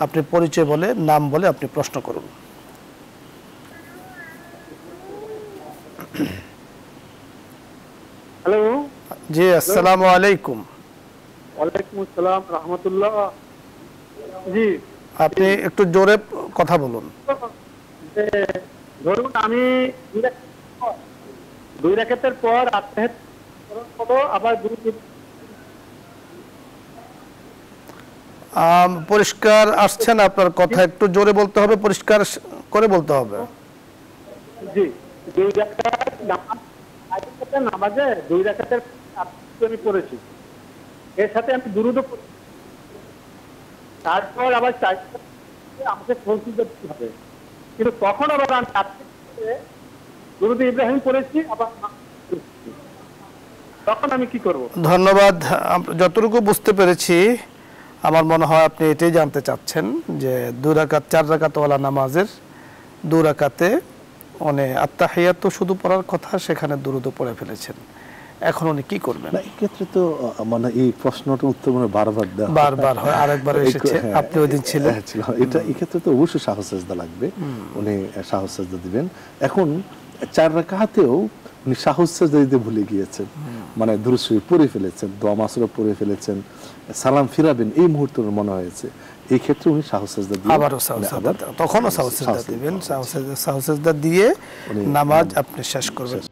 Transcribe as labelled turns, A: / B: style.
A: আপনি পরিচয় বলে নাম বলে আপনি প্রশ্ন করুন।
B: হ্যালো।
A: জি, আসসালামু আলাইকুম।
B: ওয়ালাইকুম আসসালাম রাহমাতুল্লাহ। জি,
A: আপনি একটু জোরে কথা বলুন।
B: যে ধরুন আমি দুই রাকাতের পর আত্মাহিয়াত করব, আবার
A: পরিষ্কার আসছে না আপনার কথা, একটু জোরে বলতে হবে, পরিষ্কার করে বলতে হবে।
B: জি, দুই রাকাত নামাজে দুই রাকাতের আমি পড়েছি, এর সাথে আমি দুরূদও পড়েছি। তারপর আবার আমাকে তসবিহ করতে হবে, কিন্তু তখন আবার আমি দুরূদ ইব্রাহিম পড়েছি, আবার তখন আমি কি করব?
A: ধন্যবাদ। যতটুকু বুঝতে পেরেছি, আমার মনে হয় আপনি এটাই জানতে চাচ্ছেন যে 2 রাকাত 4 রাকাত ওয়ালা নামাজের 2 রাকাতে উনি আত্তাহিয়াত তো শুধু পড়ার কথা, সেখানে দুরূদও পড়ে ফেলেছেন। এখন উনি কি করবেন?
C: না, এই ক্ষেত্রে তো মানে এই প্রশ্নটার উত্তর মানে বারবার দেওয়া
A: বারবার হয়, আরেকবার এসেছে, আপনি ওই দিন ছিলেন।
C: এটা এই ক্ষেত্রে তো অবশ্যই সাহস সেজদা লাগবে, উনি সাহস সেজদা দিবেন। এখন 4 রাকাতেও উনি সাহস সেজদা দিতে ভুলে গিয়েছেন, মানে দুরূদ শরীফ পড়ে ফেলেছেন, দোয়া মাসুরা পড়ে ফেলেছেন, সালাম ফিরাবেন এই মুহূর্তে মনে হয়েছে, এই ক্ষেত্রে উনি সাহস সেজদা দিয়ে
A: আবারও তখনও সাহস সেজদা দিবেন, সাহস সেজদা দিয়ে নামাজ আপনি শেষ করবেন।